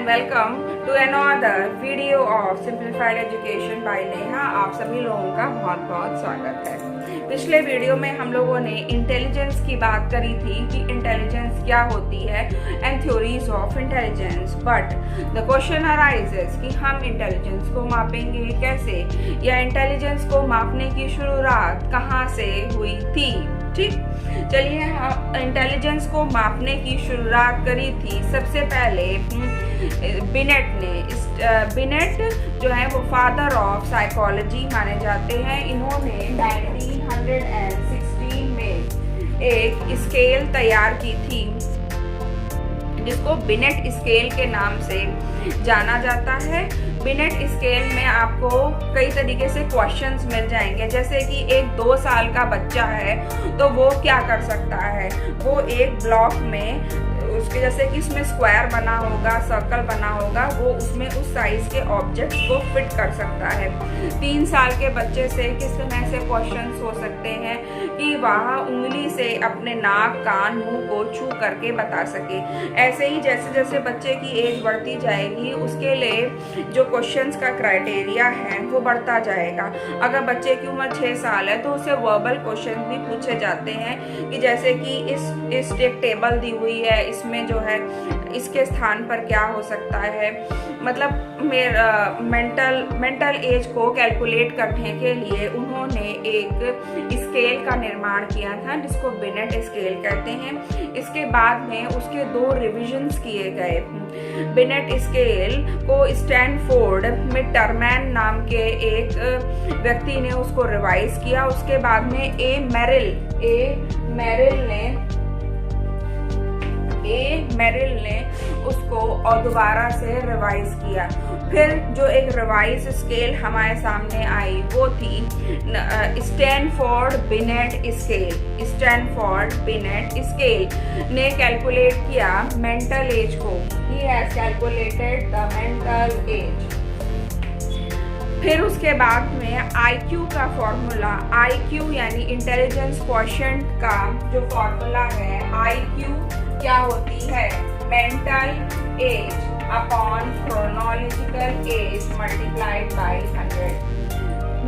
and welcome to another video of Simplified Education by Neha. आप सभी लोगों का बहुत बहुत स्वागत है। पिछले वीडियो में हम लोगों ने इंटेलिजेंस की बात करी थी कि इंटेलिजेंस क्या होती है and theories of intelligence. But the question arises कि हम इंटेलिजेंस को मापेंगे कैसे, या इंटेलिजेंस को मापने की शुरुआत कहाँ से हुई थी। ठीक, चलिए हम इंटेलिजेंस को मापने की शुरुआत करी थी सबसे पहले बिनेट ने। बिनेट जो है वो फादर ऑफ साइकोलॉजी माने जाते हैं। इन्होंने 1916 में एक स्केल तैयार की थी जिसको बिनेट स्केल के नाम से जाना जाता है। बिनेट स्केल में आपको कई तरीके से क्वेश्चंस मिल जाएंगे, जैसे कि एक 2 साल का बच्चा है तो वो क्या कर सकता है। वो एक ब्लॉक में उसके जैसे कि इसमें स्क्वायर बना होगा, सर्कल बना होगा, वो उसमें उस साइज के ऑब्जेक्ट्स को फिट कर सकता है। 3 साल के बच्चे से किस तरह से क्वेश्चंस हो सकते हैं कि वह उंगली से अपने नाक, कान, मुंह को छू करके बता सके। ऐसे ही जैसे जैसे बच्चे की एज बढ़ती जाएगी उसके लिए जो क्वेश्चंस का क्राइटेरिया है वो बढ़ता जाएगा। अगर बच्चे की उम्र 6 साल है तो उसे वर्बल क्वेश्चन भी पूछे जाते हैं कि जैसे कि इस एक टेबल दी हुई है, इसमें जो है इसके स्थान पर क्या हो सकता है। मतलब मेंटल एज को कैलकुलेट करने के लिए उन्होंने एक स्केल का निर्माण किया था जिसको बिनेट स्केल कहते हैं। इसके बाद में उसके 2 रिविजन्स किए गए। बिनेट स्केल को स्टैनफोर्ड में टर्मैन नाम के एक व्यक्ति ने उसको रिवाइज किया। उसके बाद में ए मेरिल ने उसको और दोबारा से रिवाइज किया। फिर जो एक रिवाइज स्केल हमारे सामने आई वो थी Stanford beneath scale. Stanford beneath scale ने कैलकुलेट किया मेंटल एज को। He has calculated the mental as. फिर उसके बाद में IQ का फॉर्मूला, IQ यानी इंटेलिजेंस क्वोशिएंट का जो फॉर्मूला है, IQ क्या होती है, mental as upon chronological age multiplied by 100।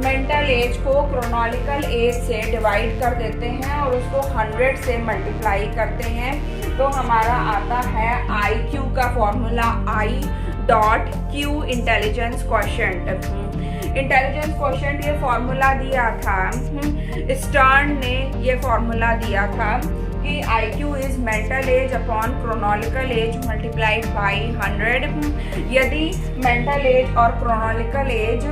Mental as को क्रोनोलॉजिकल एज से डिवाइड कर देते हैं और उसको 100 से मल्टीप्लाई करते हैं तो हमारा आता है IQ का formula I.Q intelligence quotient. Intelligence quotient ये फॉर्मूला दिया था, स्टर्न ने ये फॉर्मूला दिया था कि IQ is mental as upon chronological age multiplied by 100। यदि मेंटल एज और क्रोनोलॉजिकल एज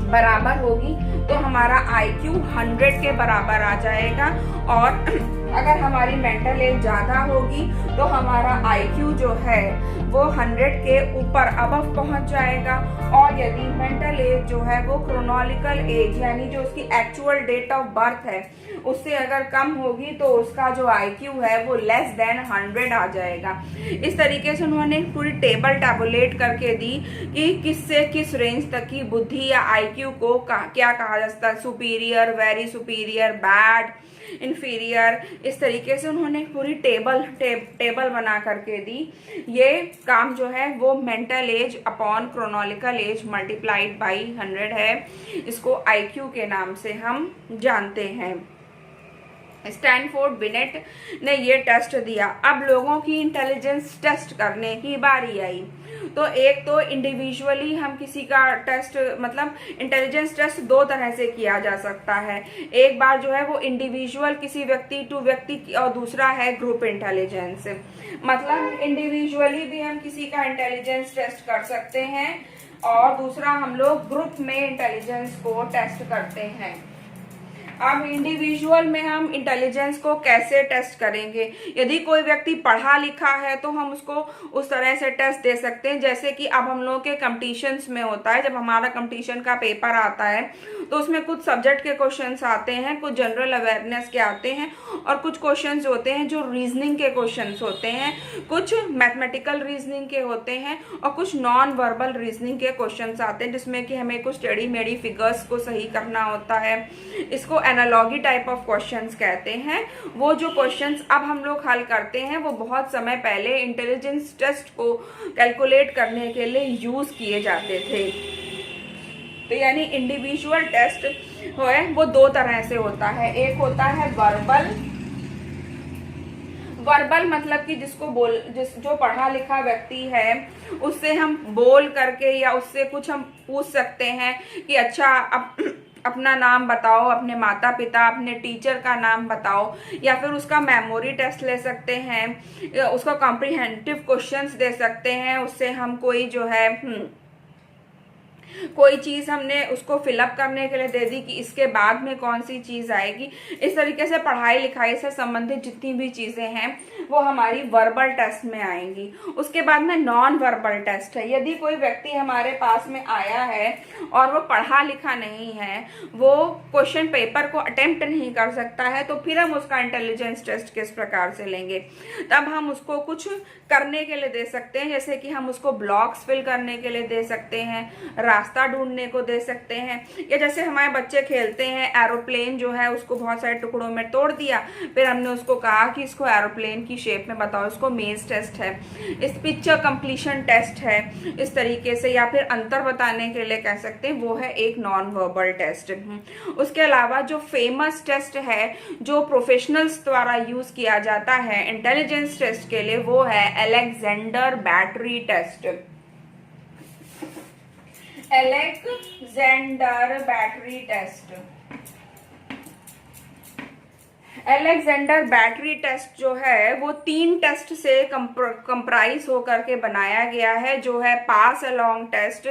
बराबर होगी तो हमारा IQ 100 के बराबर आ जाएगा, और अगर हमारी मेंटल एज ज़्यादा होगी तो हमारा IQ जो है वो 100 के ऊपर अबव पहुंच जाएगा। और यदि मेंटल एज जो है वो क्रोनोलॉजिकल एज यानी जो उसकी एक्चुअल डेट ऑफ बर्थ है उससे अगर कम होगी तो उसका जो IQ है वो लेस देन 100 आ जाएगा। इस तरीके से उन्होंने पूरी टेबल टैबुलेट करके दी कि किससे किस रेंज तक की बुद्धि या IQ को क्या कहा जा सकता है, superior, very superior, bad, inferior. इस तरीके से उन्होंने पूरी टेबल बना करके दी। ये काम जो है वो mental as upon chronological age multiplied by 100 है। इसको IQ के नाम से हम जानते हैं। स्टैनफोर्ड बिनेट ने ये टेस्ट दिया। अब लोगों की इंटेलिजेंस टेस्ट करने की बारी आई। तो एक तो इंडिविजुअली हम किसी का टेस्ट, मतलब इंटेलिजेंस टेस्ट 2 तरह से किया जा सकता है। एक बार जो है वो इंडिविजुअल किसी व्यक्ति टू व्यक्ति, और दूसरा है ग्रुप इंटेलिजेंस। मतलब इंडिविजुअली भी हम किसी का इंटेलिजेंस टेस्ट कर सकते हैं और दूसरा हम लोग ग्रुप में इंटेलिजेंस को टेस्ट करते हैं। अब इंडिविजुअल में हम इंटेलिजेंस को कैसे टेस्ट करेंगे। यदि कोई व्यक्ति पढ़ा लिखा है तो हम उसको उस तरह से टेस्ट दे सकते हैं, जैसे कि अब हम लोग के कंपटीशंस में होता है। जब हमारा कंपटीशन का पेपर आता है तो उसमें कुछ सब्जेक्ट के क्वेश्चंस आते हैं, कुछ जनरल अवेयरनेस के आते हैं, और कुछ क्वेश्चंस होते हैं जो रीजनिंग के क्वेश्चंस होते हैं, कुछ मैथमेटिकल रीजनिंग के होते हैं, और कुछ नॉन वर्बल रीजनिंग के क्वेश्चंस आते हैं जिसमें कि हमें कुछ टेढ़ी मेढ़ी फिगर्स को सही करना होता है। इसको एनालॉगी टाइप ऑफ क्वेश्चंस कहते हैं। वो जो क्वेश्चंस अब हम लोग हल करते हैं वो बहुत समय पहले इंटेलिजेंस टेस्ट को कैलकुलेट करने के लिए यूज किए जाते थे। तो यानी इंडिविजुअल टेस्ट है वो दो तरह से होता है। एक होता है वर्बल मतलब कि जो पढ़ा लिखा व्यक्ति है उससे हम बोल करके या उससे कुछ हम पूछ सकते हैं कि अच्छा अपना नाम बताओ, अपने माता पिता, अपने टीचर का नाम बताओ, या फिर उसका मेमोरी टेस्ट ले सकते हैं, उसका कॉम्प्रिहेंसिव क्वेश्चंस दे सकते हैं। उससे हम कोई चीज हमने उसको फिलअप करने के लिए दे दी कि इसके बाद में कौन सी चीज आएगी। इस तरीके से पढ़ाई लिखाई से संबंधित जितनी भी चीजें हैं वो हमारी वर्बल टेस्ट में आएंगी। उसके बाद में नॉन वर्बल टेस्ट है। यदि कोई व्यक्ति हमारे पास में आया है और वो पढ़ा लिखा नहीं है, वो क्वेश्चन पेपर को अटेम्प्ट नहीं कर सकता है, तो फिर हम उसका इंटेलिजेंस टेस्ट किस प्रकार से लेंगे। तब हम उसको कुछ करने के लिए दे सकते हैं, जैसे कि हम उसको ब्लॉक्स फिल करने के लिए दे सकते हैं, रास्ता ढूंढने को दे सकते हैं, या जैसे हमारे बच्चे खेलते हैं एरोप्लेन जो है उसको बहुत सारे टुकड़ों में तोड़ दिया, फिर हमने उसको कहा कि इसको एरोप्लेन की शेप में बताओ, इसको मेज टेस्ट है, इस पिक्चर कंप्लीशन टेस्ट है, इस तरीके से, या फिर अंतर बताने के लिए कह सकते हैं, वो है एक नॉन वर्बल टेस्ट। उसके अलावा जो फेमस टेस्ट है जो प्रोफेशनल्स द्वारा यूज किया जाता है इंटेलिजेंस टेस्ट के लिए, वो है Alexander battery test. Alexander battery test. Alexander battery test जो है वो 3 टेस्ट से कंप्राइज होकर के बनाया गया है, जो है पास अलोंग टेस्ट,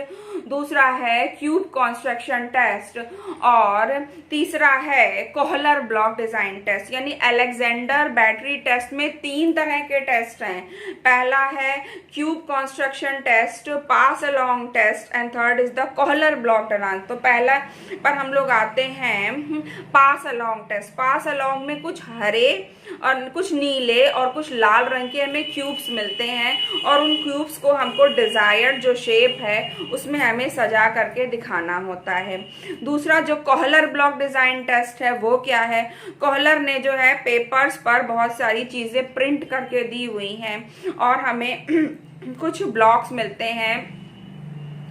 दूसरा है क्यूब कंस्ट्रक्शन टेस्ट, और तीसरा है कोहलर ब्लॉक डिजाइन टेस्ट। यानी अलेक्जेंडर बैटरी टेस्ट में 3 तरह के टेस्ट हैं। पहला है cube construction test, pass along test, and third is the Kohler block design. तो पहला पर हम लोग आते हैं pass along test. Pass along में कुछ हरे और कुछ नीले और कुछ लाल रंग के हमें क्यूब्स मिलते हैं, और उन क्यूब्स को हमको डिजायर्ड जो शेप है उसमें हमें सजा करके दिखाना होता है। दूसरा जो कोहलर ब्लॉक डिजाइन टेस्ट है वो क्या है, कोहलर ने जो है पेपर्स पर बहुत सारी चीजें प्रिंट करके दी हुई हैं और हमें कुछ ब्लॉक्स मिलते हैं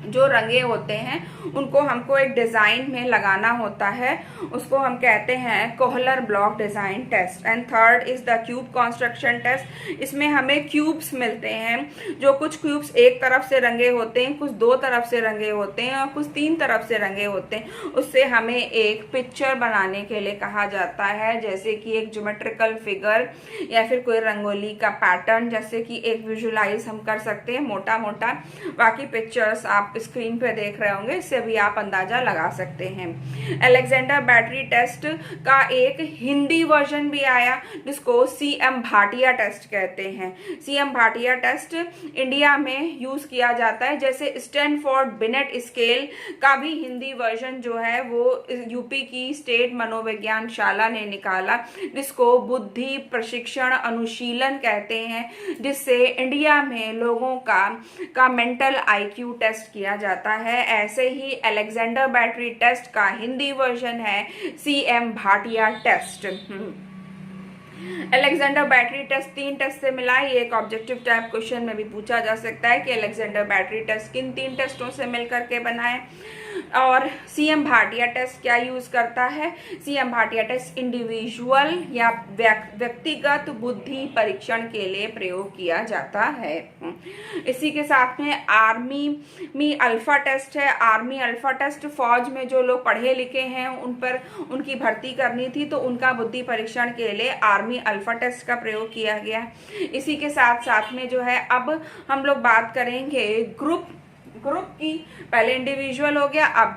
जो रंगे होते हैं, उनको हमको एक डिजाइन में लगाना होता है, उसको हम कहते हैं Kohler block design test. And third is the cube construction test. इसमें हमें क्यूब्स मिलते हैं, जो कुछ क्यूब्स एक तरफ से रंगे होते हैं, कुछ 2 तरफ से रंगे होते हैं और कुछ 3 तरफ से रंगे होते हैं। उससे हमें एक पिक्चर बनाने के लिए कहा जाता है, जैसे कि एक ज्योमेट्रिकल फिगर या फिर कोई रंगोली का पैटर्न, जैसे कि एक विजुलाइज हम कर सकते हैं मोटा मोटा। बाकी पिक्चर्स आप स्क्रीन पे देख रहे होंगे, इससे भी आप अंदाजा लगा सकते हैं। अलेक्जेंडर बैटरी टेस्ट का एक हिंदी वर्जन भी आया जिसको सीएम भाटिया टेस्ट कहते हैं। सीएम भाटिया टेस्ट इंडिया में यूज किया जाता है। जैसे स्टैनफोर्ड बिनेट स्केल का भी हिंदी वर्जन जो है वो यूपी की स्टेट मनोविज्ञान शाला ने निकाला, जिसको बुद्धि प्रशिक्षण अनुशीलन कहते हैं, जिससे इंडिया में लोगों का मेंटल आईक्यू टेस्ट किया जाता है। ऐसे ही अलेक्जेंडर बैटरी टेस्ट का हिंदी वर्जन है CM Bhatia test. Alexander battery test 3 test से मिला है। ये एक ऑब्जेक्टिव टाइप क्वेश्चन में भी पूछा जा सकता है कि अलेक्जेंडर बैटरी टेस्ट किन 3 टेस्टों से मिलकर के बना है। और सीएम भाटिया टेस्ट क्या यूज करता है, सीएम भाटिया टेस्ट इंडिविजुअल या व्यक्तिगत बुद्धि परीक्षण के लिए प्रयोग किया जाता है। इसी के साथ में आर्मी अल्फा टेस्ट है। आर्मी अल्फा टेस्ट फौज में जो लोग पढ़े लिखे हैं उन पर उनकी भर्ती करनी थी, तो उनका बुद्धि परीक्षण के लिए आर्मी अल्फा टेस्ट का प्रयोग किया गया। इसी के साथ साथ में जो है अब हम लोग बात करेंगे ग्रुप की। पहले इंडिविजुअल हो गया, अब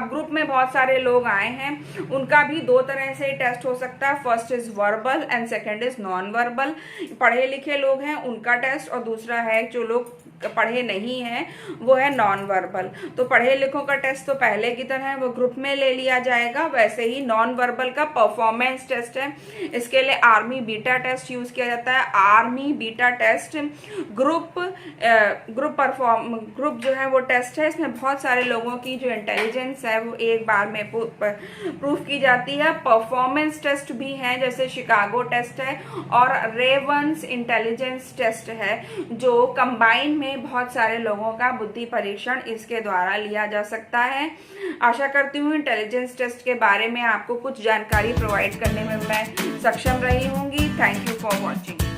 ग्रुप में बहुत सारे लोग आए हैं, उनका भी 2 तरह से टेस्ट हो सकता है। First is verbal and second is non verbal. पढ़े लिखे लोग हैं उनका टेस्ट, और दूसरा है जो लोग पढ़े नहीं हैं वो है नॉन वर्बल। तो पढ़े लिखों का टेस्ट तो पहले की तरह वो ग्रुप में ले लिया जाएगा, वैसे ही नॉन वर्बल का परफॉर्मेंस टेस्ट है, इसके लिए आर्मी बीटा टेस्ट यूज किया जाता है। आर्मी बीटा टेस्ट ग्रुप जो है वो टेस्ट है, इसमें बहुत सारे लोगों की जो इंटेलिजेंस है वो एक बार में प्रूफ की जाती है। परफॉर्मेंस टेस्ट भी है जैसे शिकागो टेस्ट है और रेवंस इंटेलिजेंस टेस्ट है, जो कंबाइन में बहुत सारे लोगों का बुद्धि परीक्षण इसके द्वारा लिया जा सकता है। आशा करती हूँ इंटेलिजेंस टेस्ट के बारे में आपको कुछ जानकारी प्रोवाइड करने में मैं सक्षम रही होंगी। Thank you for watching.